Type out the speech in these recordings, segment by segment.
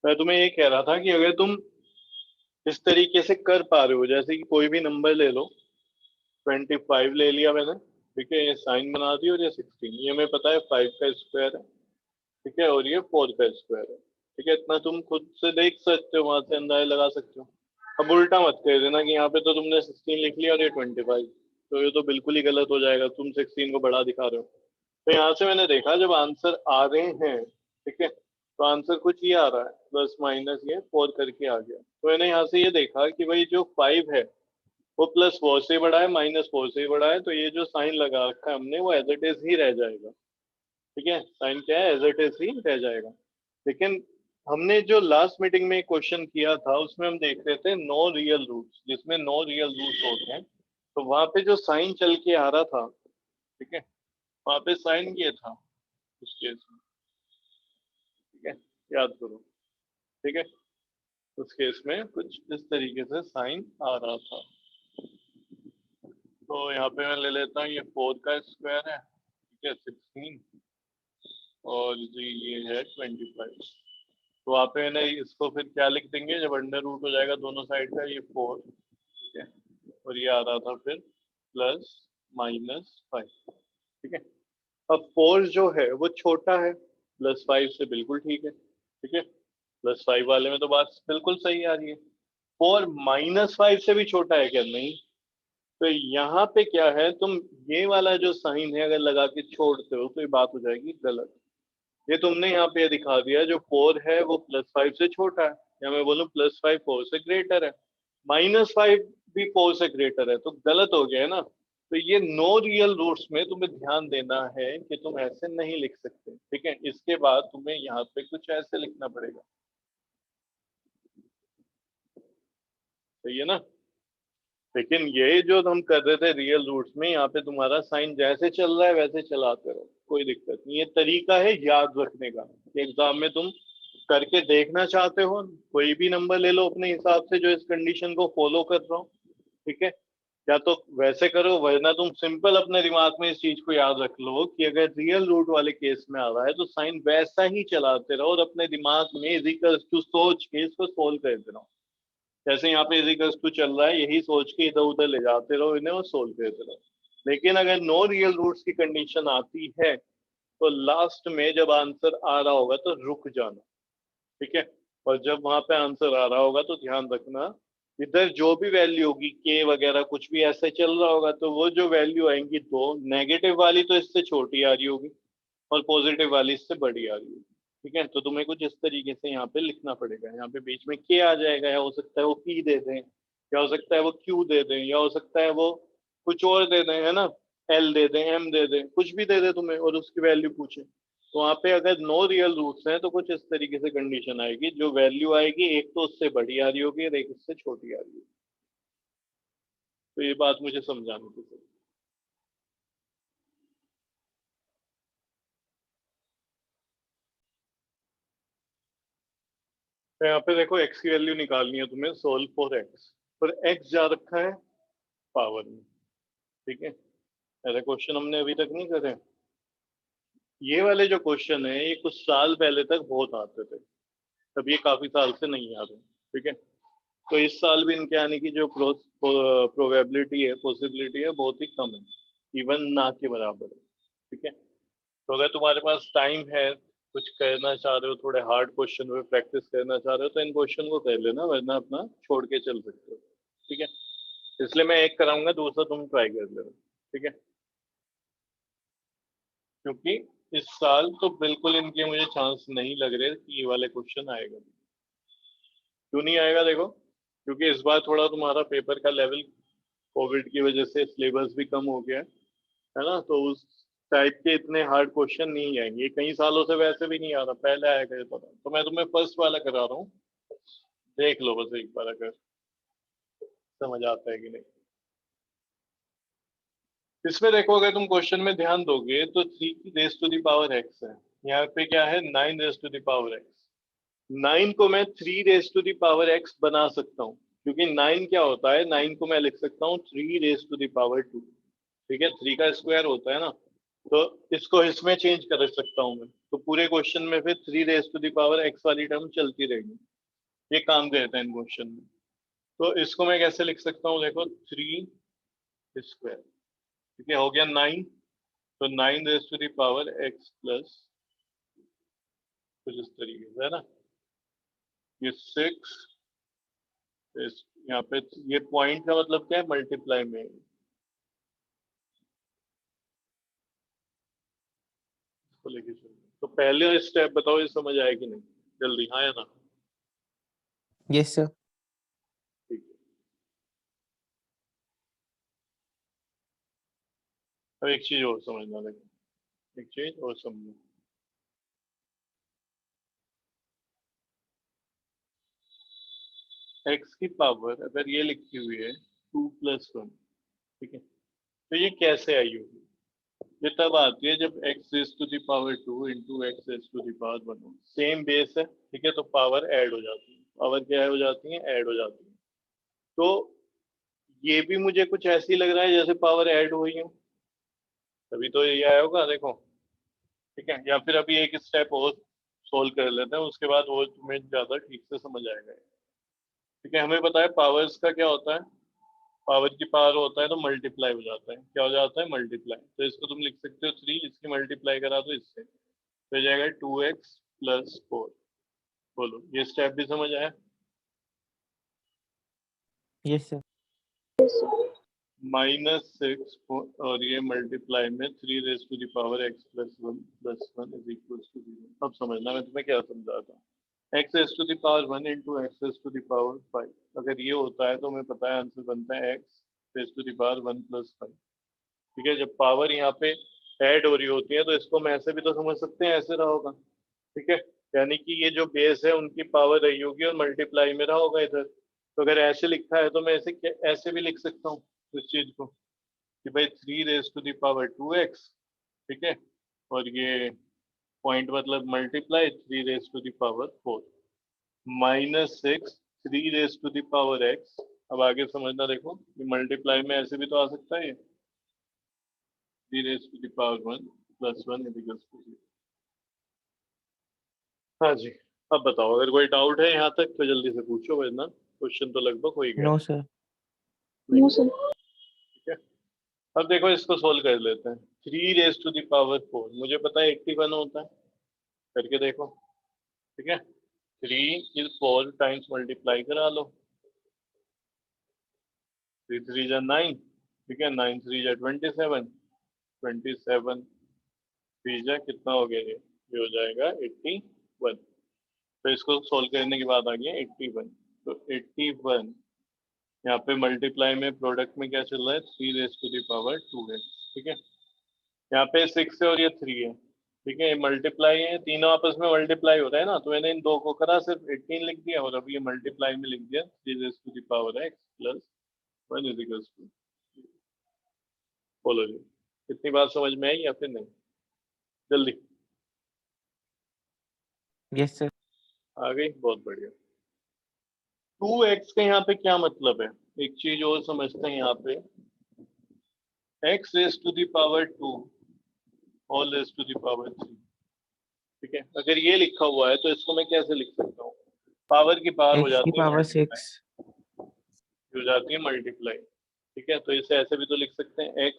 मैं तुम्हें ये कह रहा था कि अगर तुम इस तरीके से कर पा रहे हो, जैसे कि कोई भी नंबर ले लो, 25 ले लिया मैंने, ठीक है, ये साइन बना दी, और ये 16, ये हमें पता है 5 का स्क्वायर है, ठीक है, और ये 4 का स्क्वायर है, ठीक है, इतना तुम खुद से देख सकते हो, वहां से अंदाजा लगा सकते हो। अब उल्टा मत कह देना कि यहाँ पे तो तुमने 16 लिख लिया और ये 25, तो ये तो बिल्कुल ही गलत हो जाएगा, तुम 16 को बड़ा दिखा रहे हो। तो यहाँ से मैंने देखा जब आंसर आ रहे हैं, ठीक है, तो आंसर कुछ ये आ रहा है, प्लस माइनस ये 4 करके आ गया, तो मैंने यहाँ से ये देखा कि भाई जो 5 है वो प्लस 4 से बड़ा है, माइनस 4 से बड़ा है, तो ये जो साइन लगा रखा है हमने वो एज इट इज ही रह जाएगा, ठीक है, साइन क्या है, एज इट इज ही रह जाएगा। लेकिन हमने जो लास्ट मीटिंग में क्वेश्चन किया था उसमें हम देख रहे थे नो रियल रूट्स, जिसमें नो रियल रूट्स होते हैं, तो वहां पे जो साइन चल के आ रहा था, ठीक है, वहां पे साइन ये था उस केस में, ठीक है, याद करो, ठीक है, उस केस में कुछ इस तरीके से साइन आ रहा था। तो यहाँ पे मैं ले लेता हूँ, ये 4 का स्क्वायर है, ठीक है, 16, और जी ये है 25। तो वहाँ पे ना इसको फिर क्या लिख देंगे, जब अंडर रूट हो जाएगा दोनों साइड का, ये 4, ठीक है, और ये आ रहा था फिर प्लस माइनस 5, ठीक है। अब 4 जो है वो छोटा है +5 से, बिल्कुल ठीक है, ठीक है, +5 वाले में तो बात बिल्कुल सही आ रही है। 4 -5 से भी छोटा है क्या, नहीं, तो यहाँ पे क्या है, तुम ये वाला जो साइन है अगर लगा के छोड़ते हो तो ये बात हो जाएगी गलत। ये तुमने यहाँ पे दिखा दिया जो 4 है वो +5 से छोटा है, या मैं बोलूँ +5 4 से ग्रेटर है, -5 भी 4 से ग्रेटर है, तो गलत हो गया है ना। तो ये नो रियल रूट्स में तुम्हें ध्यान देना है कि तुम ऐसे नहीं लिख सकते, ठीक है, इसके बाद तुम्हें यहाँ पे कुछ ऐसे लिखना पड़ेगा, सही है ना। लेकिन ये जो हम कर रहे थे रियल रूट्स में, यहाँ पे तुम्हारा साइन जैसे चल रहा है वैसे चलाते रहो, कोई दिक्कत नहीं, ये तरीका है याद रखने का। एग्जाम में तुम करके देखना चाहते हो, कोई भी नंबर ले लो अपने हिसाब से जो इस कंडीशन को फॉलो कर रहा हो, ठीक है, या तो वैसे करो, वरना तुम सिंपल अपने दिमाग में इस चीज को याद रख लो कि अगर रियल रूट वाले केस में आ रहा है तो साइन वैसा ही चलाते रहो, और अपने दिमाग में इक्वल्स टू सोच के इसको सोल्व करते रहो। जैसे यहाँ पे इक्वल्स टू चल रहा है, यही सोच के इधर उधर ले जाते रहो इन्हें और सोल्व करते रहो। लेकिन अगर नो रियल रूट्स की कंडीशन आती है तो लास्ट में जब आंसर आ रहा होगा तो रुक जाना, ठीक है, और जब वहां पे आंसर आ रहा होगा तो ध्यान रखना, इधर जो भी वैल्यू होगी के वगैरह कुछ भी ऐसे चल रहा होगा, तो वो जो वैल्यू आएंगी दो, नेगेटिव वाली तो इससे छोटी आ रही होगी और पॉजिटिव वाली इससे बड़ी आ रही होगी, ठीक है। तो तुम्हें कुछ इस तरीके से यहाँ पे लिखना पड़ेगा, यहाँ पे बीच में के आ जाएगा, या हो सकता है वो पी दे दें, या हो सकता है वो क्यू दे दें, या हो सकता है वो कुछ और दे दें, है ना, एल दे दें, एम दे दें, कुछ भी दे दे तुम्हें और उसकी वैल्यू पूछे। तो वहाँ पे अगर नो रियल रूट्स हैं तो कुछ इस तरीके से कंडीशन आएगी, जो वैल्यू आएगी एक तो उससे बड़ी आ रही होगी और एक उससे छोटी आ रही होगी। तो ये बात मुझे समझानी थी सर। तो यहाँ पे देखो एक्स की वैल्यू निकालनी है तुम्हें, सोल्व फॉर एक्स, पर एक्स जा रखा है पावर में, ठीक है, ऐसा क्वेश्चन हमने अभी तक नहीं करे। ये वाले जो क्वेश्चन है ये कुछ साल पहले तक बहुत आते थे, तब ये काफी साल से नहीं आ रहे, ठीक है। तो इस साल भी इनके आने की जो प्रोबेबिलिटी है, पॉसिबिलिटी है, बहुत ही कम है, इवन ना के बराबर है, ठीक है। तो अगर तुम्हारे पास टाइम है, कुछ करना चाह रहे हो, थोड़े हार्ड क्वेश्चन में प्रैक्टिस करना चाह रहे हो, तो इन क्वेश्चन को कर लेना, वरना अपना छोड़ के चल सकते हो, ठीक है। इसलिए मैं एक कराऊंगा, दूसरा तुम ट्राई कर लेना, ठीक है, क्योंकि इस साल तो बिल्कुल इनके मुझे चांस नहीं लग रहे कि ये वाले क्वेश्चन आएगा। क्यों नहीं आएगा देखो, क्योंकि इस बार थोड़ा तुम्हारा पेपर का लेवल कोविड की वजह से सिलेबस भी कम हो गया है ना, तो उस टाइप के इतने हार्ड क्वेश्चन नहीं आएंगे, ये कई सालों से वैसे भी नहीं आ रहा, पहले आया करे पता, तो मैं तुम्हें फर्स्ट वाला करा रहा हूँ, देख लो बस एक बार अगर समझ आता है कि नहीं। इसमें देखो अगर तुम क्वेश्चन में ध्यान दोगे तो 3 raise to the power x है, यहाँ पे क्या है 9 raise to the power x, 9 को मैं 3 raise to the power x बना सकता हूँ, क्योंकि 9 क्या होता है, 9 को मैं लिख सकता हूँ 3 रेज़ टू द पावर 2, ठीक है, 3 का स्क्वायर होता है ना, तो इसको इसमें चेंज कर सकता हूँ मैं, तो पूरे क्वेश्चन में फिर 3 raise to the power x वाली टर्म चलती रहेगी। ये काम करता है इन क्वेश्चन में। तो इसको मैं कैसे लिख सकता हूँ, देखो 3 स्क्वायर, ठीक है, हो गया 9, तो 9 raise to the power x plus कुछ इस तरीके से, है ना। ये 6, यहाँ पे ये पॉइंट का मतलब क्या है, मल्टीप्लाई में। इसको लेके चलो, तो पहले स्टेप बताओ ये समझ आया कि नहीं, जल्दी, हाँ या ना। Yes sir. ठीक है, अब एक चीज और समझना, देखो एक चीज और समझो। x की पावर अगर ये लिखी हुई है 2 + 1, ठीक है, तो ये कैसे आई होगी, ये तब आती है जब x raise to the power 2 into x raise to the power 1 हो। सेम बेस है, ठीक है, तो पावर ऐड हो जाती है। पावर क्या हो जाती है, ऐड हो जाती है। तो ये भी मुझे कुछ ऐसे ही लग रहा है जैसे पावर ऐड हुई है, तभी तो ये आया होगा, देखो, ठीक है। या फिर अभी एक स्टेप और सोल्व कर लेते हैं, उसके बाद वो तुम्हें ज्यादा ठीक से समझ आएगा। ठीक है, हमें पता है पावर्स का क्या होता है, पावर की पावर होता है तो मल्टीप्लाई हो जाता है, क्या हो जाता है, मल्टीप्लाई। तो इसको तुम लिख सकते हो 3, इसकी मल्टीप्लाई करा दो इससे, तो जाएगा 2x + 4। बोलो, ये स्टेप भी समझ आया। Yes sir. -6 और ये मल्टीप्लाई में 3 raise to the power x + 1 + 1 is equal to 0। अब समझना मैं तुम्हें क्या समझा था, x raise to the power 1 into x raise to the power 5, अगर ये होता है तो हमें पता है आंसर बनता है x raise to the power 1 + 5। ठीक है, जब पावर यहाँ पे ऐड हो रही होती है तो इसको हम ऐसे भी तो समझ सकते हैं, ऐसे रहा होगा, ठीक है, यानी कि ये जो बेस है उनकी पावर रही होगी और मल्टीप्लाई में रहा होगा इधर। तो अगर ऐसे लिखा है तो मैं ऐसे भी लिख सकता हूँ इस चीज को, कि भाई 3 raise to the power 2x, ठीक है, और ये पॉइंट मतलब multiply 3 raise to the power 4 -6 3 raise to the power x। अब आगे समझना, देखो ये मल्टीप्लाई में ऐसे भी तो आ सकता है, 3 raise to the power 1 + 1 is equal to 0। हाँ जी, अब बताओ, अगर कोई डाउट है यहाँ तक तो जल्दी से पूछो, वरना क्वेश्चन तो लगभग हो ही गया। No sir. No sir. ठीक है, अब देखो इसको सोल्व कर लेते हैं। 3 रेज टू द पावर 4 मुझे पता है 81 होता है, करके देखो, ठीक है। 3 की 4 टाइम्स मल्टीप्लाई करा लो, 3 3 जा 9, ठीक है, 9 3 जा 27, 27 3 जा कितना हो गया, ये हो जाएगा 81। तो इसको सोल्व करने के बाद आ गया 81, तो 81 यहाँ पे मल्टीप्लाई में प्रोडक्ट में क्या चल रहा है, 3 raise to the power 2x, ठीक है। यहाँ पे 6 है और ये 3 है, ठीक है, ये मल्टीप्लाई है, तीनों आपस में मल्टीप्लाई हो रहा है ना, तो मैंने इन दो को करा, सिर्फ 18 लिख दिया, और अभी ये मल्टीप्लाई में लिख दिया 3 raise to the power x + 1 is equal to. बोलो जी, कितनी बात समझ में आई या फिर नहीं, जल्दी। Yes sir. आ गई, बहुत बढ़िया। 2x का यहाँ पे क्या मतलब है, एक चीज और समझते हैं यहाँ पे, x raise to the power 2 whole raise to the power 3, ठीक है। अगर ये लिखा हुआ है तो इसको मैं कैसे लिख सकता हूँ, पावर की पावर हो एक्स की जाती है पावर मल्टीप्लाई, 6। हो जाती है मल्टीप्लाई, ठीक है। तो इसे ऐसे भी तो लिख सकते हैं, x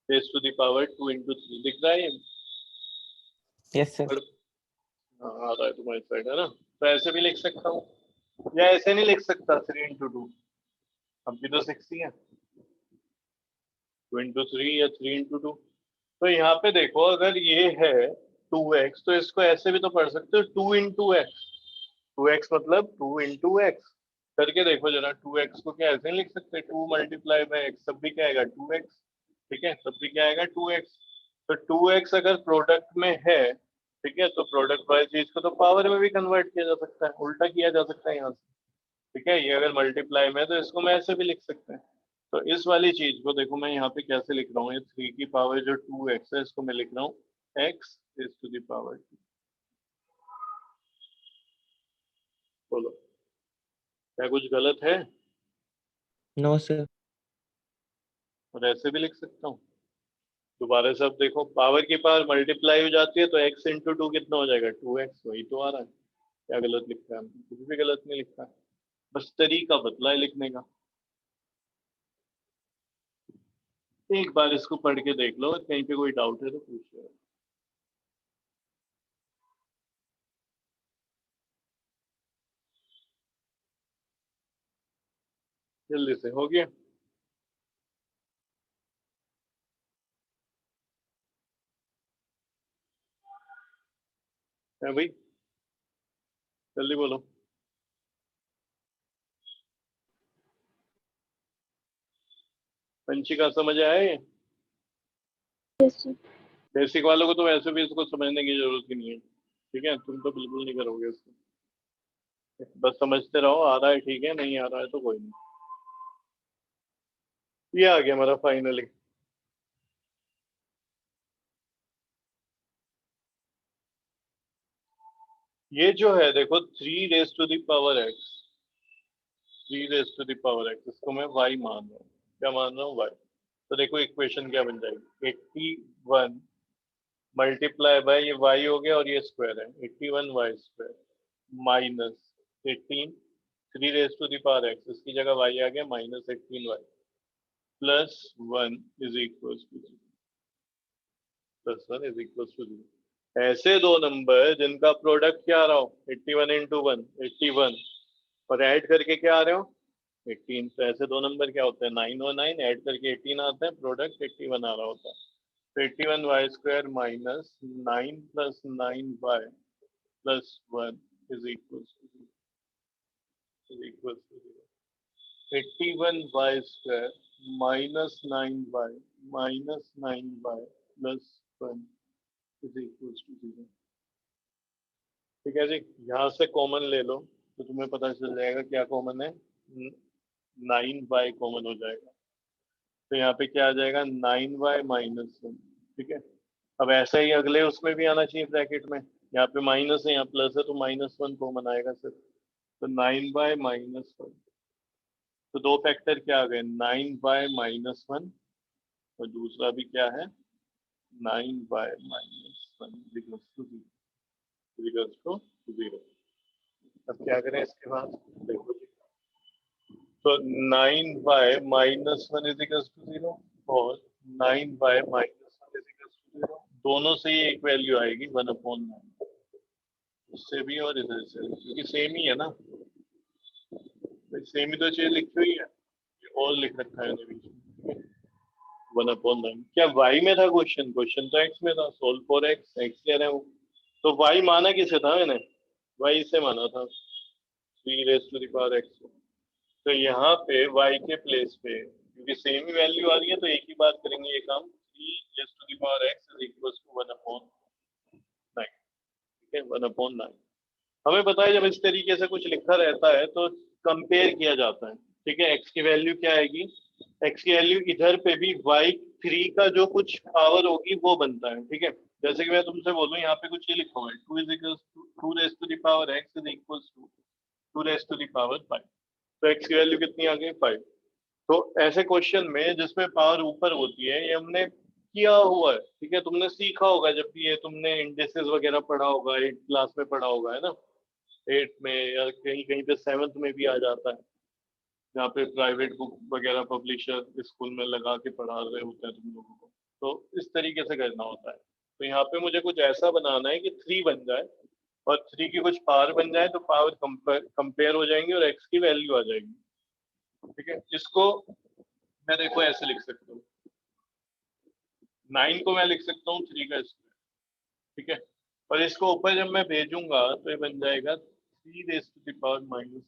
raise to the power 2 into 3, दिख रहा है ये? Yes sir. हाँ, आ रहा है तुम्हारी साइड, है ना। तो ऐसे भी लिख सकता हूँ, या ऐसे नहीं लिख सकता, 3 इंटू 2, अब भी तो 6 ही है, 2 इंटू 3 या 3 इंटू 2। तो यहाँ पे देखो, अगर ये है 2x तो इसको ऐसे भी तो पढ़ सकते हो, 2 इंटू एक्स, 2x मतलब 2 इंटू एक्स, करके देखो जरा। 2x को क्या ऐसे नहीं लिख सकते, 2 मल्टीप्लाई बाय x, तब भी क्या आएगा 2x, ठीक है, तब भी क्या आएगा 2x। तो 2x अगर प्रोडक्ट में है, ठीक है, तो प्रोडक्ट वाली चीज को तो पावर में भी कन्वर्ट किया जा सकता है, उल्टा किया जा सकता है यहाँ से, ठीक है। ये अगर मल्टीप्लाई में है तो इसको मैं ऐसे भी लिख सकते हैं। तो इस वाली चीज को देखो मैं यहाँ पे कैसे लिख रहा हूँ, ये 3 की पावर जो 2x है इसको मैं लिख रहा हूँ x raise to the power 2। बोलो, क्या कुछ गलत है? No sir. और ऐसे भी लिख सकता हूँ, दोबारा सब देखो, पावर की पावर मल्टीप्लाई हो जाती है तो x इंटू 2 कितना हो जाएगा, 2x। वही तो आ रहा है। क्या गलत लिखा है हमने? कुछ भी गलत नहीं लिखा है, बस तरीका बदला है लिखने का। एक बार इसको पढ़ के देख लो, कहीं पे कोई डाउट है तो पूछ लो। जल्दी से हो गया। है भाई, जल्दी बोलो। पंचिका समझ आया ये? Yes sir. बेसिक वालों को तो वैसे भी इसको समझने की जरूरत ही नहीं है, ठीक है? तुम तो बिल्कुल नहीं करोगे इसको, बस समझते रहो। आ रहा है ठीक है, नहीं आ रहा है तो कोई नहीं। ये आ गया हमारा फाइनली। ये जो है देखो, 3 raise to the power x, 3 raise to the power x, इसको मैं y मान रहा हूँ। क्या मान रहा हूँ? y। तो देखो इक्वेशन क्या बन जाएगी, 81 मल्टीप्लाई बाय ये y हो गया और ये स्क्वायर है, 81y square minus 18 3 raise to the power x, इसकी जगह y आ गया -18y plus 1 is equal to 0, plus 1 is equal to 0। ऐसे दो नंबर जिनका प्रोडक्ट क्या आ रहा हो, 81 इंटू 1 81, और ऐड करके क्या आ रहे हो 18, तो ऐसे दो नंबर क्या होते हैं 9 और 9, ऐड करके 18 आता है, प्रोडक्ट 81 आ रहा होता है। तो 81y square minus 9 plus 9y plus 1 is equal to 0। 81y square minus 9y minus 9y plus 1 is equal to 0। ठीक है जी, यहाँ से कॉमन ले लो तो तुम्हें पता चल जाएगा क्या कॉमन है, 9y कॉमन हो जाएगा। तो यहाँ पे क्या आ जाएगा 9y माइनस 1। ठीक है, अब ऐसा ही अगले उसमें भी आना चाहिए ब्रैकेट में, यहाँ पे माइनस है यहाँ प्लस है तो -1 कॉमन आएगा सिर्फ। तो 9y माइनस 1, तो दो फैक्टर क्या आ गए 9y माइनस 1, और दूसरा भी क्या है 9y माइनस 1 इक्वल्स टू 0। अब क्या करें इसके बाद, देखो जी, तो 9y minus 1 is equals to 0 और 9y minus 1 is equals to 0, दोनों से ही एक वैल्यू आएगी 1/9, उससे भी और इधर से, क्योंकि सेम ही है ना, सेम ही तो चीज लिखी हुई है, और लिख रखा है बीच में 1/9। क्या y में था क्वेश्चन? क्वेश्चन तो x में था, सोल्व फॉर x, x कह रहे हैं वो, तो y माना किसे था मैंने, y से माना था 3 raise to the power x। तो यहाँ पे y के प्लेस पे, क्योंकि सेम ही वैल्यू आ रही है तो एक ही बात करेंगे ये काम, 3 raise to the power x is equal to 1/9। ठीक है, 1/9। हमें पता है जब इस तरीके से कुछ लिखा रहता है तो कंपेयर किया जाता है। ठीक है, x की वैल्यू क्या आएगी, x की वैल्यू इधर पे भी y3 का जो कुछ पावर होगी वो बनता है। ठीक है, जैसे कि मैं तुमसे बोलूं यहाँ पे कुछ ये लिखा हुआ है 2 is equal to 2 raise to the power x is equal to 2 raise to the power 5, तो x की वैल्यू कितनी आ गई 5। तो ऐसे क्वेश्चन में जिसमें पावर ऊपर होती है ये हमने किया हुआ है। ठीक है, तुमने सीखा होगा जब भी ये तुमने इंडेक्सेस वगैरह पढ़ा होगा, 8th क्लास में पढ़ा होगा, है ना, 8th में या कहीं कहीं पे 7th में भी आ जाता है, जहाँ पे प्राइवेट बुक वगैरह पब्लिशर स्कूल में लगा के पढ़ा रहे होते हैं तुम लोगों को। तो इस तरीके से करना होता है। तो यहाँ पे मुझे कुछ ऐसा बनाना है कि 3 बन जाए और 3 की कुछ पावर बन जाए, तो पावर कंपेयर हो जाएंगी और x की वैल्यू आ जाएगी। ठीक है, इसको मैं देखो ऐसे लिख सकता हूँ, 9 को मैं लिख सकता हूँ 3 का स्क्वायर। ठीक है, और इसको ऊपर जब मैं भेजूंगा तो ये बन जाएगा 3 raise to the power minus.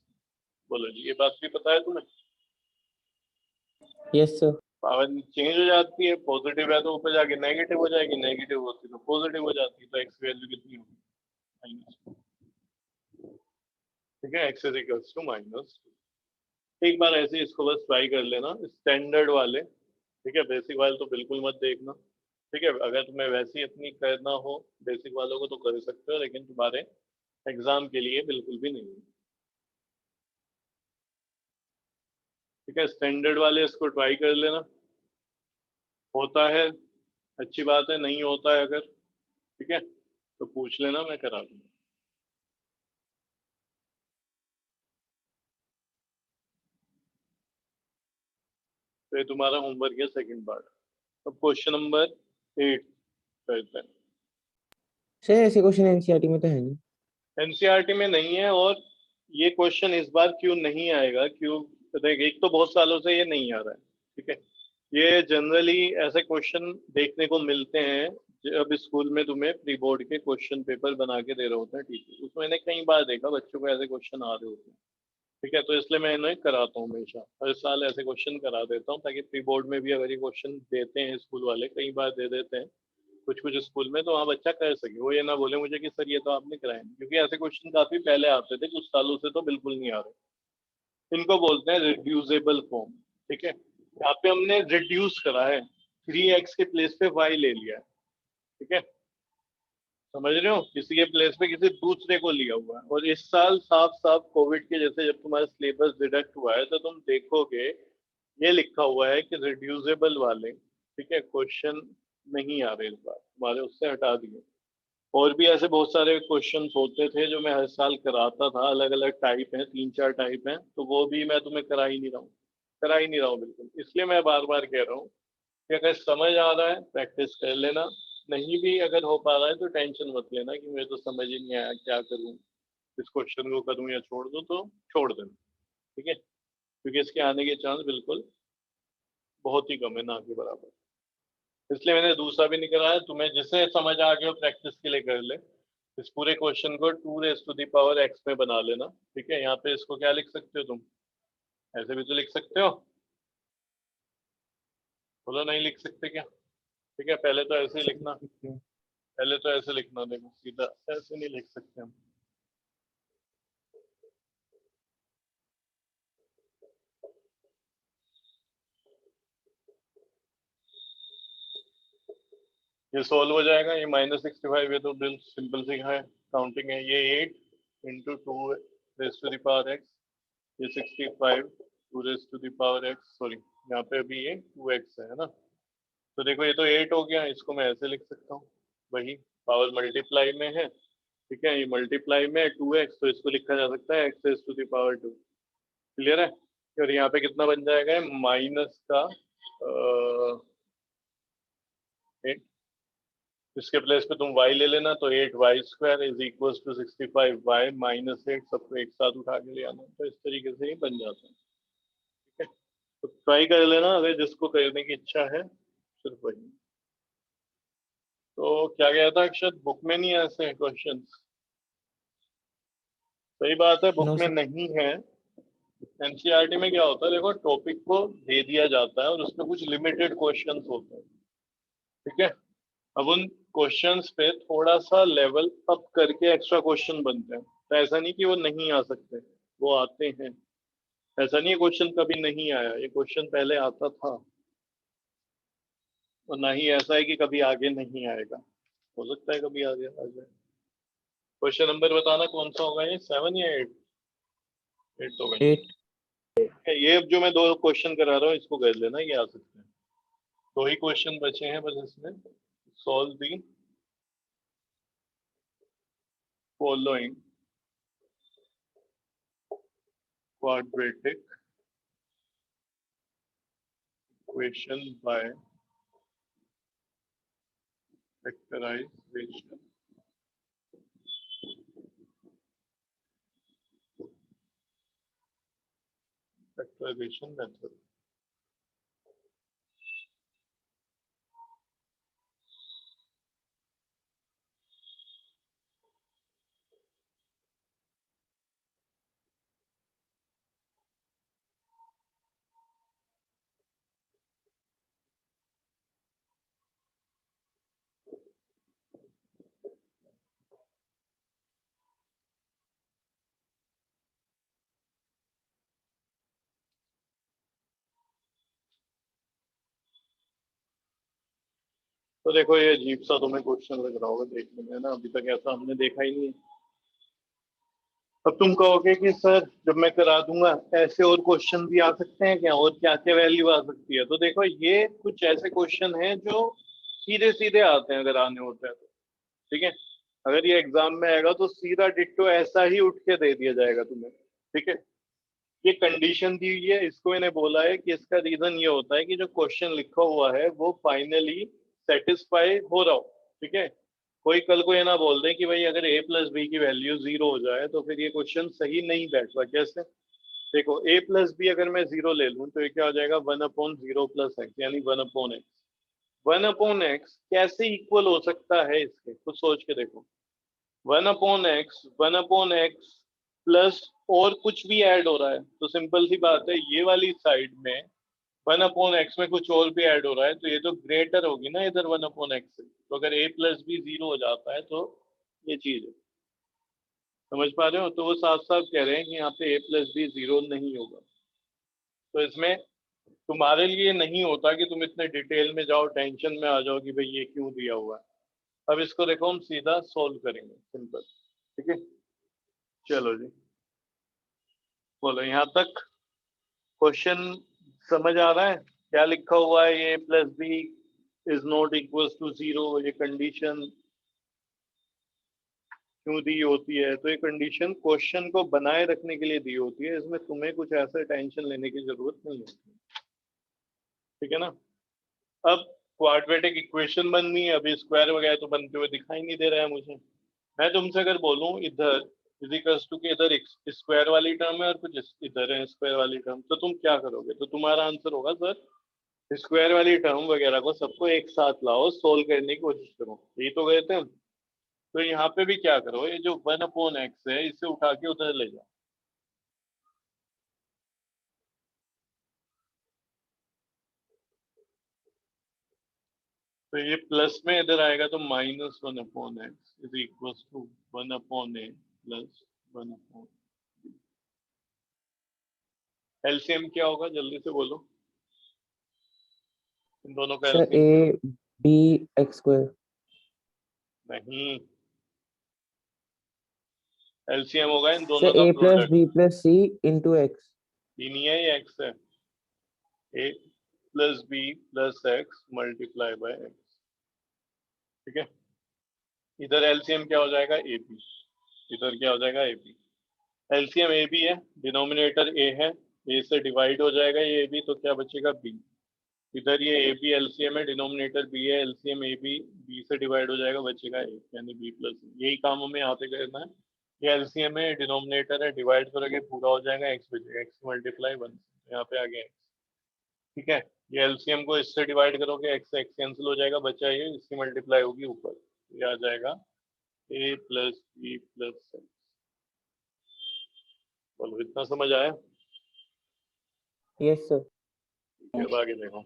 बोलो जी, ये बात भी पता है तुम्हें? Yes sir. पावर चेंज हो जाती है, पॉजिटिव है तो ऊपर जाके नेगेटिव हो जाएगी, नेगेटिव होती है तो पॉजिटिव हो जाती है, तो एक्स वैल्यू कितनी होगी माइनस। ठीक है, x is equals to minus. एक बार ऐसे इसको बस ट्राई कर लेना स्टैंडर्ड वाले। ठीक है, बेसिक वाले तो बिल्कुल मत देखना। ठीक है, अगर तुम्हें वैसे ही अपनी करना हो बेसिक वालों को तो कर सकते हो, लेकिन तुम्हारे एग्जाम के लिए बिल्कुल भी नहीं। ठीक है, स्टैंडर्ड वाले इसको ट्राई कर लेना। होता है अच्छी बात है, नहीं होता है अगर, ठीक है, तो पूछ लेना, मैं करा दूंगा। तो ये तुम्हारा होमवर्क है सेकंड पार्ट। अब क्वेश्चन नंबर 8 करते हैं। सर ऐसे क्वेश्चन एनसीईआरटी में तो है नहीं। एनसीईआरटी में नहीं है, और ये क्वेश्चन इस बार क्यों नहीं आएगा, क्यों, देख एक तो बहुत सालों से ये नहीं आ रहा है, ठीक है। ये जनरली ऐसे क्वेश्चन देखने को मिलते हैं जब स्कूल में तुम्हें प्री बोर्ड के क्वेश्चन पेपर बना के दे रहे होते हैं टीचर, उसमें मैंने कई बार देखा बच्चों को ऐसे क्वेश्चन आ रहे होते हैं, ठीक है। तो इसलिए मैं इन्हें कराता हूँ, हमेशा हर साल ऐसे क्वेश्चन करा देता हूँ, ताकि प्री बोर्ड में भी अगर ये क्वेश्चन देते हैं स्कूल वाले, कई बार दे देते हैं कुछ कुछ स्कूल में, तो वहाँ बच्चा कर सके, वो ये ना बोले मुझे कि सर ये तो आपने कराया नहीं, क्योंकि ऐसे क्वेश्चन काफी पहले आते थे, कुछ सालों से तो बिल्कुल नहीं आ रहे। इनको बोलते हैं रिड्यूसेबल फॉर्म, ठीक है। यहाँ पे हमने रिड्यूस करा है, 3x के प्लेस पे y ले लिया है, ठीक है, समझ रहे हो, किसी के प्लेस पे किसी दूसरे को लिया हुआ है। और इस साल साफ साफ कोविड के जैसे जब तुम्हारा सिलेबस डिडक्ट हुआ है, तो तुम देखोगे ये लिखा हुआ है कि रिड्यूसेबल वाले, ठीक है, क्वेश्चन नहीं आ रहे इस बार, तुम्हारे उससे हटा दिए। और भी ऐसे बहुत सारे क्वेश्चंस होते थे जो मैं हर साल कराता था, अलग अलग टाइप हैं, 3-4 टाइप हैं, तो वो भी मैं तुम्हें करा ही नहीं रहा हूँ, करा ही नहीं रहा हूँ बिल्कुल। इसलिए मैं बार बार कह रहा हूँ कि अगर समझ आ रहा है प्रैक्टिस कर लेना, नहीं भी अगर हो पा रहा है तो टेंशन मत लेना कि मुझे तो समझ ही नहीं आया, क्या करूँ, इस क्वेश्चन को करूँ या छोड़ दूँ, तो छोड़ देना, ठीक है, क्योंकि इसके आने के चांस बिल्कुल बहुत ही कम है, ना के बराबर। इसलिए मैंने दूसरा भी नहीं कराया, तुम्हें जिसे समझ आ गया प्रैक्टिस के लिए कर ले। इस पूरे क्वेश्चन को 2 raised to the power x में बना लेना, ठीक है। यहाँ पे इसको क्या लिख सकते हो तुम, ऐसे भी तो लिख सकते हो, बोलो नहीं लिख सकते क्या, ठीक है। पहले तो ऐसे ही लिखना, पहले तो ऐसे लिखना, देखो सीधा ऐसे नहीं लिख सकते हम। ये सोल्व हो जाएगा, ये -65, ये तो बिल्कुल सिंपल सी है काउंटिंग है। ये 8 into 2 raised to the power x, ये 65 2 raised to the power x, sorry यहाँ पे अभी ये 2x है ना। तो देखो ये तो 8 हो गया, इसको मैं ऐसे लिख सकता हूँ, वही पावर मल्टीप्लाई में है, ठीक है, ये मल्टीप्लाई में है 2x, तो इसको लिखा जा सकता है x raised to the power 2। Clear है। और यहाँ पे कितना बन जाएगा, माइनस का 8, इसके प्लेस पे तुम y ले लेना, तो 8y² is equal to 65y -8, सबको एक साथ उठा के ले आना, तो इस तरीके से ही बन जाता है, ठीक है। तो ट्राई कर लेना अगर जिसको करने की इच्छा है, सिर्फ वही। तो क्या गया था अक्षर, बुक में नहीं है ऐसे क्वेश्चन, सही बात है, बुक नो में सर। नहीं है। एनसीईआरटी में क्या होता है, देखो टॉपिक को दे दिया जाता है और उसमें कुछ लिमिटेड क्वेश्चंस होते हैं, ठीक है। अब उन क्वेश्चंस पे थोड़ा सा लेवल अप करके एक्स्ट्रा क्वेश्चन बनते हैं, तो ऐसा नहीं कि वो नहीं आ सकते, वो आते हैं। ऐसा नहीं है क्वेश्चन कभी नहीं आया, ये क्वेश्चन पहले आता था, और ना ही ऐसा है कि कभी आगे नहीं आएगा, हो सकता है कभी आगे आ जाए। क्वेश्चन नंबर बताना कौन सा होगा, ये 7 या 8? 8 होगा। 8। ये जो मैं 2 क्वेश्चन करा रहा हूँ इसको कर लेना, ये आ सकते हैं। 2 ही क्वेश्चन बचे हैं बस इसमें। Solve the following quadratic equation by factorization. Factorization method. तो देखो ये अजीब सा तुम्हें क्वेश्चन लग रहा होगा देखने में ना, अभी तक ऐसा हमने देखा ही नहीं है। अब तुम कहोगे कि सर जब मैं करा दूंगा ऐसे और क्वेश्चन भी आ सकते हैं क्या, और क्या क्या वैल्यू आ सकती है, तो देखो ये कुछ ऐसे क्वेश्चन हैं जो सीधे सीधे आते हैं अगर आने होते हैं तो, ठीक है। अगर ये एग्जाम में आएगा तो सीधा डिट्टो ऐसा ही उठ के दे दिया जाएगा तुम्हें, ठीक है। ये कंडीशन दी हुई है, इसको इन्हें बोला है कि इसका रीजन ये होता है कि जो क्वेश्चन लिखा हुआ है वो फाइनली सेटिस्फाई हो रहा हो, ठीक है। कोई कल को ये ना बोल दे कि भाई अगर a प्लस बी की वैल्यू 0 हो जाए तो फिर ये क्वेश्चन सही नहीं बैठ रहा। कैसे? देखो a प्लस बी अगर मैं 0 ले लूं तो ये क्या हो जाएगा, 1/0 प्लस एक्स, यानी 1/x। 1/x कैसे इक्वल हो सकता है इसके, कुछ सोच के देखो। 1/x प्लस और कुछ भी ऐड हो रहा है तो सिंपल सी बात है, ये वाली साइड में 1/x में कुछ और भी ऐड हो रहा है तो ये तो ग्रेटर होगी ना इधर 1/x से। तो अगर a प्लस बी 0 हो जाता है तो ये चीज है, समझ पा रहे हो? तो वो साफ साफ कह रहे हैं कि यहाँ पे a प्लस बी 0 नहीं होगा। तो इसमें तुम्हारे लिए नहीं होता कि तुम इतने डिटेल में जाओ, टेंशन में आ जाओ कि भाई ये क्यों दिया हुआ है। अब इसको देखो हम सीधा सोल्व करेंगे, सिंपल, ठीक है। चलो जी, बोलो यहाँ तक क्वेश्चन समझ आ रहा है? क्या लिखा हुआ है, ये plus B is not equal to 0, ये कंडीशन क्यों दी होती है? तो ये कंडीशन क्वेश्चन को बनाए रखने के लिए दी होती है, इसमें तुम्हें कुछ ऐसा टेंशन लेने की जरूरत नहीं होती, ठीक है ना। अब क्वाड्रेटिक इक्वेशन बननी है, अभी स्क्वायर वगैरह तो बनते हुए दिखाई नहीं दे रहा है मुझे। मैं तुमसे अगर बोलूं इधर इजिकल्स टू के इधर स्क्वायर वाली टर्म है और कुछ इधर है स्क्वायर वाली टर्म, तो तुम क्या करोगे? तो तुम्हारा आंसर होगा सर स्क्वायर वाली टर्म वगैरह को सबको एक साथ लाओ, सोल्व करने की कोशिश करो, यही तो गए थे हम। तो यहाँ पे भी क्या करो, ये जो 1/x है इसे उठा के उधर ले जाओ। तो ये प्लस में इधर आएगा तो -1/x is equal to 1/a plus 1/। LCM क्या होगा, जल्दी से बोलो, इन दोनों का सर एलसीएम क्या a b x स्क्वायर। होगा? नहीं, एलसीएम होगा इन दोनों सर का a plus product. b plus c into x। ये नहीं है, ये एक्स है। A plus b plus x multiply by x, ठीक है। इधर एलसीएम क्या हो जाएगा, ए बी। इधर क्या हो जाएगा, A B. LCM A B है, डिनोमिनेटर ए है, ए से डिवाइड हो जाएगा ये ए बी, तो क्या बचेगा, बी। इधर ये ए बी एलसीएम है, डिनोमिनेटर बी है, एलसीएम ए बी, बी से डिवाइड हो जाएगा, बचेगा ए, यानी बी प्लस। यही काम हमें यहाँ पे करना है। ये एलसीएम है, डिनोमिनेटर है, डिवाइड करोगे पूरा हो जाएगा, एक्स बचेगा, एक्स मल्टीप्लाई 1, यहाँ पे आ गया एक्स, ठीक है। ये एलसीएम को इससे डिवाइड करोगे, एक्स से एक्स कैंसिल हो जाएगा, बचा ये, इसकी मल्टीप्लाई होगी ऊपर, ये आ जाएगा a plus b plus x. बोलो इतना समझ आया? Yes sir. अब आगे देखो,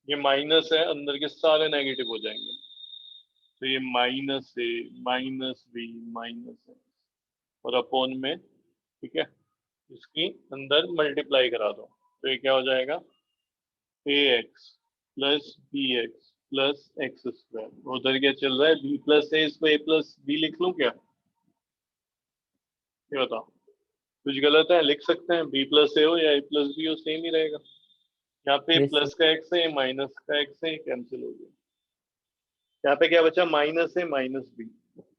ये माइनस है, अंदर के सारे नेगेटिव हो जाएंगे, तो ये माइनस ए माइनस बी माइनस एक्स और अपॉन में, ठीक है, इसकी अंदर मल्टीप्लाई करा दो, तो ये क्या हो जाएगा, a x plus b x plus x square. उधर क्या चल रहा है, बी प्लस ए, इसको ए प्लस बी लिख लूं क्या, ये बताओ? कुछ गलत है? लिख सकते हैं, बी प्लस ए हो या ए प्लस बी हो, सेम ही रहेगा। यहाँ पे यस सर। प्लस का एक्स है, माइनस का एक्स है, कैंसिल हो गया। यहाँ पे क्या बचा, माइनस है माइनस बी,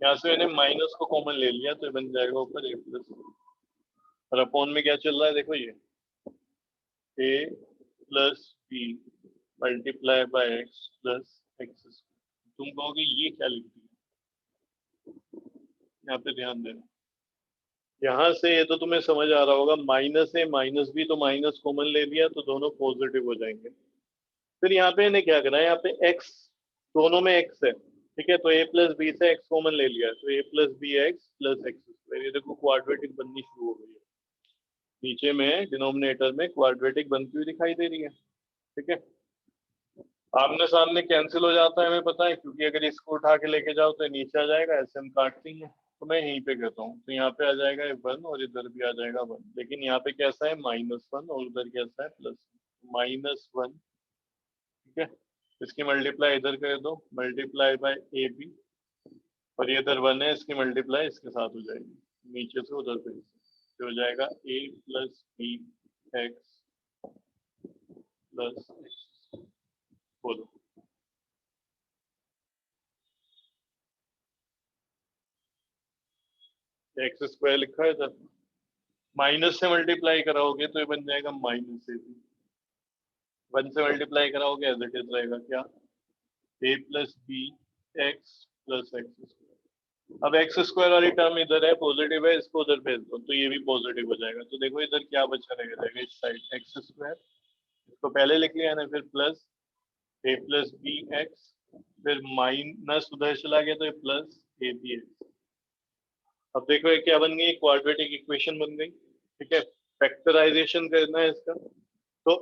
यहाँ से मैंने माइनस को कॉमन ले लिया तो ये बन जाएगा ऊपर ए प्लस बी। और अपॉन में क्या चल रहा है, देखो ये a plus b multiply by x plus x. तुम कहोगे ये क्या लिख दिया, यहाँ पे ध्यान देना। यहाँ से ये तो तुम्हें समझ आ रहा होगा, माइनस है माइनस बी, तो माइनस कॉमन ले लिया तो दोनों पॉजिटिव हो जाएंगे। फिर यहाँ पे इन्हें क्या करना है, यहाँ पे एक्स, दोनों में एक्स है, ठीक है, तो ए प्लस बी से एक्स कॉमन ले लिया, तो a plus b x plus x square. ये देखो क्वाड्रेटिक बननी शुरू हो गई है, नीचे में डिनोमिनेटर में क्वाड्रेटिक बनती हुई दिखाई दे रही है, ठीक है। आमने सामने कैंसिल हो जाता है, हमें पता है, क्योंकि अगर इसको उठा के लेके जाओ तो नीचे आ जाएगा, ऐसे हम काटते ही हैं। तो मैं यहीं पे कहता हूँ, तो यहाँ पे आ जाएगा 1 और इधर भी आ जाएगा 1, लेकिन यहाँ पे कैसा है, -1 और उधर कैसा है, +1, ठीक है। इसकी मल्टीप्लाई इधर कर दो, मल्टीप्लाई बाय ए बी, और ये इधर 1 है, इसकी मल्टीप्लाई इसके साथ हो जाएगी, नीचे से उधर पे हो जाएगा a plus b x plus x. बोलो एक्स स्क्वायर लिखा है इधर, माइनस से मल्टीप्लाई कराओगे तो ये बन जाएगा माइनस ए बी, 1 से मल्टीप्लाई कराओगे एज इट इज रहेगा क्या, a plus b x plus x square. अब एक्स स्क्वायर वाली टर्म इधर है, पॉजिटिव है, इसको उधर भेज दो तो ये भी पॉजिटिव हो जाएगा। तो देखो इधर क्या बचा रहेगा, इस साइड एक्स स्क्वायर, इसको पहले लिख लिया ना, फिर प्लस ए प्लस बी एक्स, फिर माइनस उधर चला गया तो ये प्लस ए बी एक्स। अब देखो ये क्या बन गई, क्वाड्रेटिक इक्वेशन बन गई। ठीक है, फैक्टराइजेशन करना है इसका, तो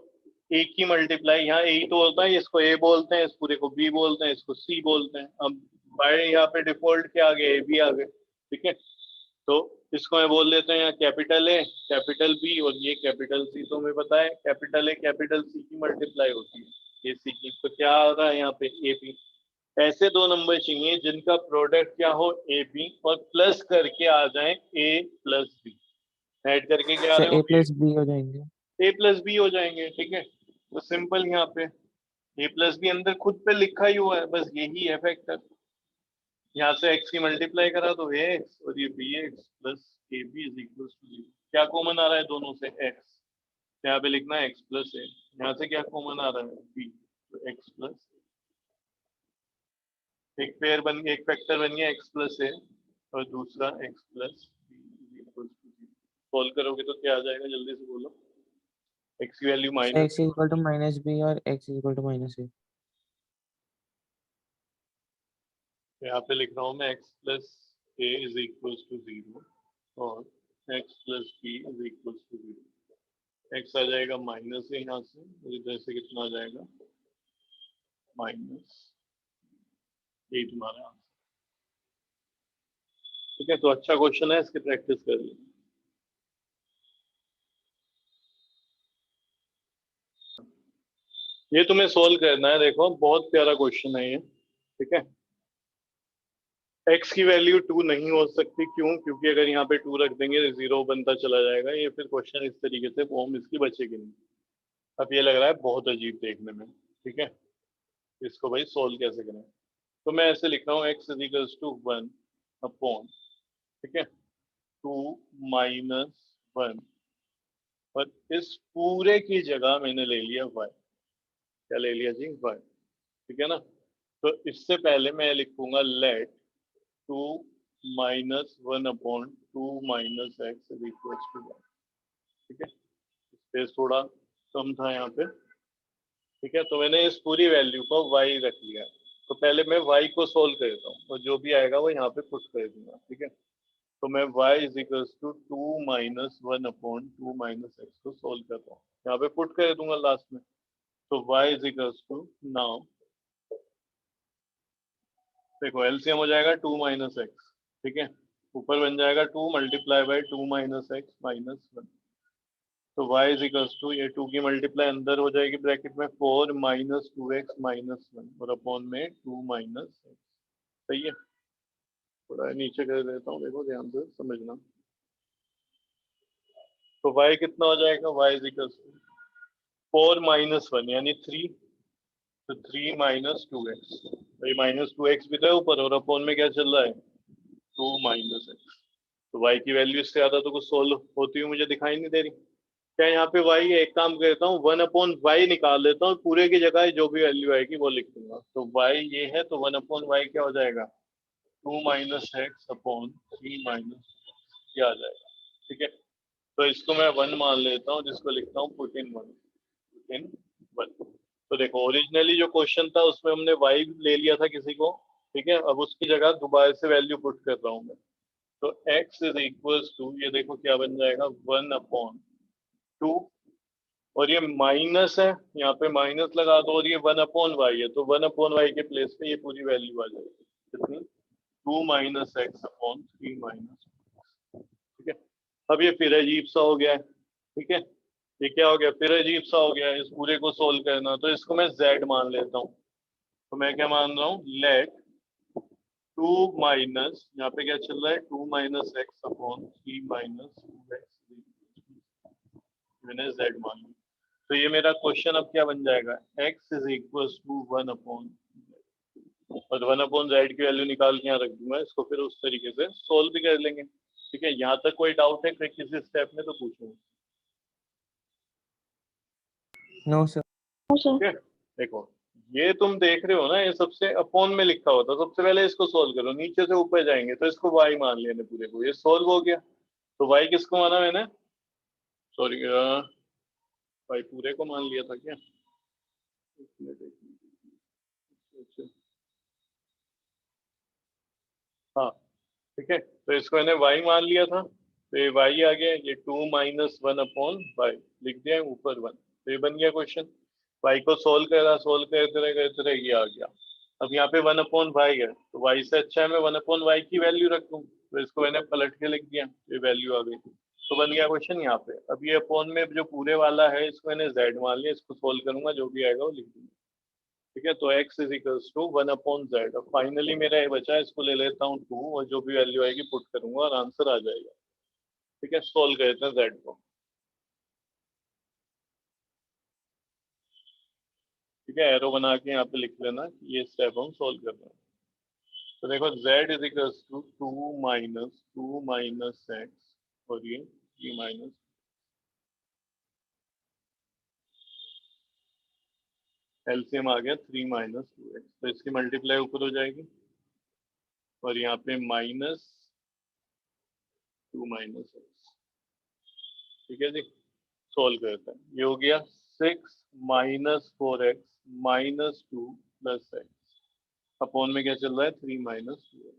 ए की मल्टीप्लाई, यहाँ ए तो होता है, इसको ए बोलते हैं, इस पूरे को बी बोलते हैं, इसको सी बोलते हैं। अब बाय यहाँ पे डिफॉल्ट क्या आ गया, ए बी आ गए। ठीक है, तो इसको मैं बोल देते हैं यहाँ कैपिटल ए कैपिटल बी और ये कैपिटल सी। तो हमें पता है कैपिटल ए कैपिटल सी की मल्टीप्लाई होती है ए सी की, तो क्या आ रहा है यहाँ पे ए बी। ऐसे दो नंबर चाहिए जिनका प्रोडक्ट क्या हो ए बी और प्लस करके आ जाए ए प्लस बी, ऐड करके क्या आ सर रहे ए हो, प्लस बी हो जाएंगे। ए प्लस बी हो जाएंगे। ठीक है, तो सिंपल यहाँ पे ए प्लस बी अंदर खुद पे लिखा ही हुआ है, बस यही है फैक्टर। यहाँ से x की मल्टीप्लाई करा तो ax और ये bx plus A B is equal to 0। क्या कॉमन आ रहा है दोनों से, x, यहाँ पे लिखना है x प्लस a। यहाँ से क्या कॉमन आ रहा है b, तो x प्लस, एक पेयर बन गया, एक फैक्टर बन गया x प्लस a और दूसरा x plus b is equal to 0। Solve करोगे तो क्या आ जाएगा, जल्दी से बोलो। x की value minus, x equal to minus B और x equal to minus A. यहाँ पे लिख रहा हूँ मैं x plus a is equal to 0 और x plus b is equal to 0। x आ जाएगा माइनस है यहाँ से, और इधर से कितना आ जाएगा माइनस, यही तुम्हारा आंसर। ठीक है, तो अच्छा क्वेश्चन है, इसकी प्रैक्टिस कर ली। ये तुम्हें सोल्व करना है, देखो बहुत प्यारा क्वेश्चन है ये। ठीक है, x की वैल्यू 2 नहीं हो सकती, क्यों, क्योंकि अगर यहाँ पे 2 रख देंगे तो 0 बनता चला जाएगा, ये फिर क्वेश्चन इस तरीके से फॉर्म इसकी बचेगी नहीं। अब ये लग रहा है बहुत अजीब देखने में। ठीक है, इसको भाई सोल्व कैसे करें, तो मैं ऐसे लिख रहा हूँ x is equal to 1 upon, ठीक है, 2 माइनस 1, और इस पूरे की जगह मैंने ले लिया y। क्या ले लिया जी, y। ठीक है ना, तो इससे पहले मैं लिखूंगा let 2 minus 1 upon 2 minus x is equal to 1। ठीक है, स्पेस थोड़ा कम था यहाँ पे। ठीक है, तो मैंने इस पूरी वैल्यू को y रख लिया। तो पहले मैं y को सोल्व कर देता हूँ और जो भी आएगा वो यहाँ पे पुट कर दूंगा। ठीक है, तो मैं y is equal to 2 minus 1 upon 2 minus x को सोल्व करता हूँ, यहाँ पे पुट कर दूंगा लास्ट में। तो y is equal to, now देखो एलसीएम हो जाएगा 2 माइनस एक्स। ठीक है, ऊपर बन जाएगा 2 multiply by 2 minus x minus 1। तो y इज इक्वल टू, ये 2 की मल्टीप्लाई अंदर हो जाएगी ब्रैकेट में, 4 माइनस 2x माइनस 1 और अपॉन में 2 माइनस एक्स। सही है, थोड़ा नीचे कर देता हूँ, देखो ध्यान से समझना। तो y कितना हो जाएगा, y is equal to 4 minus 1 यानी 3, तो 3 माइनस 2x, भाई माइनस 2x भी था ऊपर और अपॉन में क्या चल रहा है 2 माइनस एक्स। तो y की वैल्यू इससे ज्यादा तो कुछ सोल्व होती हुई मुझे दिखाई नहीं दे रही। क्या यहाँ पे y है, एक काम करता हूँ 1 अपॉन वाई निकाल लेता हूँ, पूरे की जगह जो भी वैल्यू आएगी वो लिख दूंगा। तो y ये है, तो 1 अपॉन वाई क्या हो जाएगा 2 माइनस एक्स अपॉन 3 माइनस, क्या आ जाएगा। ठीक है, तो इसको मैं 1 मान लेता हूँ, जिसको लिखता हूँ पुट इन 1, पुट इन 1। तो देखो ओरिजिनली जो क्वेश्चन था उसमें हमने y ले लिया था किसी को। ठीक है, अब उसकी जगह दोबारा से वैल्यू पुट कर रहा हूँ मैं। तो x इज इक्वल्स टू, ये देखो क्या बन जाएगा 1 अपॉन 2, और ये माइनस है, यहाँ पे माइनस लगा दो, और ये 1 अपॉन वाई है, तो 1 अपॉन वाई के प्लेस पे ये पूरी वैल्यू आ जाएगी कितनी, 2 माइनस एक्स अपॉन 3 माइनस। ठीक है, अब ये फिर अजीब सा हो गया है। ठीक है, ये क्या हो गया, फिर अजीब सा हो गया है, इस पूरे को सोल्व करना, तो इसको मैं z मान लेता हूँ। तो मैं क्या मान रहा हूँ, लेट 2 माइनस, यहाँ पे क्या चल रहा है 2 minus x upon 3 minus 2x, मैंने z मान लिया। तो ये मेरा क्वेश्चन अब क्या बन जाएगा, x is equal to 1 upon, और 1 अपॉन z की वैल्यू निकाल के यहाँ रख दूंगा, इसको फिर उस तरीके से सोल्व भी कर लेंगे। ठीक है, यहाँ तक कोई डाउट है किसी स्टेप में तो पूछूं। No sir. No sir. ठीक है, देखो ये तुम देख रहे हो ना, ये सबसे अपॉन में लिखा होता है। सबसे पहले इसको सोल्व करो, नीचे से ऊपर जाएंगे तो इसको y मान लेने पूरे को, ये सोल्व हो गया। तो y किसको माना मैंने, सॉरी y पूरे को मान लिया था क्या, एक मिनट। अच्छा, हाँ ठीक है, तो इसको मैंने y मान लिया था, तो ये y आ गया, ये 2 माइनस 1 अपॉन y लिख दिया है ऊपर 1, तो ये बन गया क्वेश्चन। y को सोल्व करते रहे ये आ गया। अब यहाँ पे 1 अपॉन वाई है, तो y से अच्छा है मैं 1 अपॉन वाई की वैल्यू रख दूं, तो इसको मैंने पलट के लिख दिया, ये वैल्यू आ गई, तो बन गया क्वेश्चन यहाँ पे। अब ये अपॉन में जो पूरे वाला है इसको मैंने z मान लिया, इसको सोल्व करूंगा जो भी आएगा वो लिख दूंगा। ठीक है, तो x is equals to 1 upon z। अब फाइनली मेरा ये बचा है, इसको ले लेता हूँ 2 और जो भी वैल्यू आएगी पुट करूंगा और आंसर आ जाएगा। ठीक है, सोल्व करते हैं z को। ठीक है, एरो बना के यहाँ पे लिख लेना कि ये स्टेप हम सोल्व कर रहे हैं। तो देखो z is equals to 2 minus x और ये 3 माइनस, एलसीएम आ गया 3 माइनस 2x, तो इसकी मल्टीप्लाई ऊपर हो जाएगी और यहाँ पे माइनस 2 माइनस एक्स। ठीक है जी, सोल्व करते हैं, ये हो गया 6 minus 4x minus 2 plus x, upon में क्या चल रहा है 3 माइनस 2x,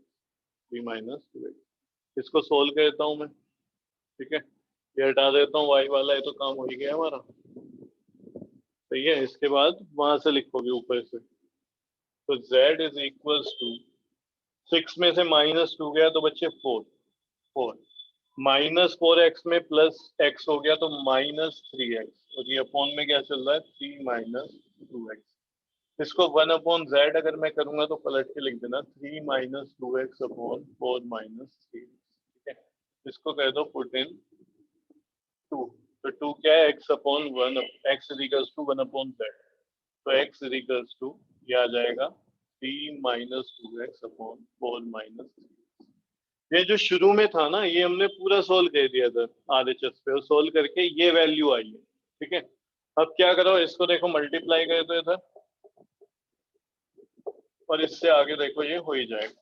3 माइनस 2x। इसको सोल्व करता हूँ मैं। ठीक है, ये हटा देता हूँ y वाला, है तो काम हो ही गया हमारा। सही है, इसके बाद वहां से लिखोगे ऊपर से, तो z इज इक्वल्स टू 6 में से माइनस 2 गया तो बच्चे 4 माइनस 4x में प्लस x हो गया तो माइनस 3x, और ये अपॉन में क्या चल रहा है 3 माइनस 2x। इसको 1 अपॉन z अगर मैं करूंगा तो पलट के लिख देना 3 माइनस 2x अपॉन 4 माइनस 3। ठीक है, इसको कह दो पुट इन 2, तो 2 क्या है x upon 1, x is equals to 1 upon z, तो x इज इक्वल्स टू ये आ जाएगा 3 माइनस 2x अपॉन 4 माइनस 3। ये जो शुरू में था ना, ये हमने पूरा सोल्व कर दिया था RHS पे, और सोल्व करके ये वैल्यू आई है। ठीक है, अब क्या करो, इसको देखो मल्टीप्लाई करे तो इधर, और इससे आगे देखो ये हो ही जाएगा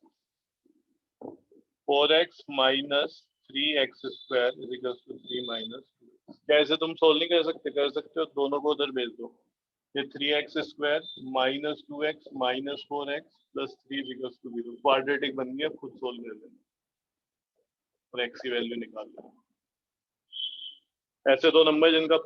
4x minus 3x square is equal to 3 minus 2। क्या ऐसे तुम सोल्व नहीं कर सकते हो, दोनों को उधर भेज दो, ये 3x square minus 2x minus 4x plus 3 is equal to 0, quadratic बन गया, खुद सोल्व कर लेना और x की वैल्यू निकाल लेना। ऐसे दो नंबर जिनका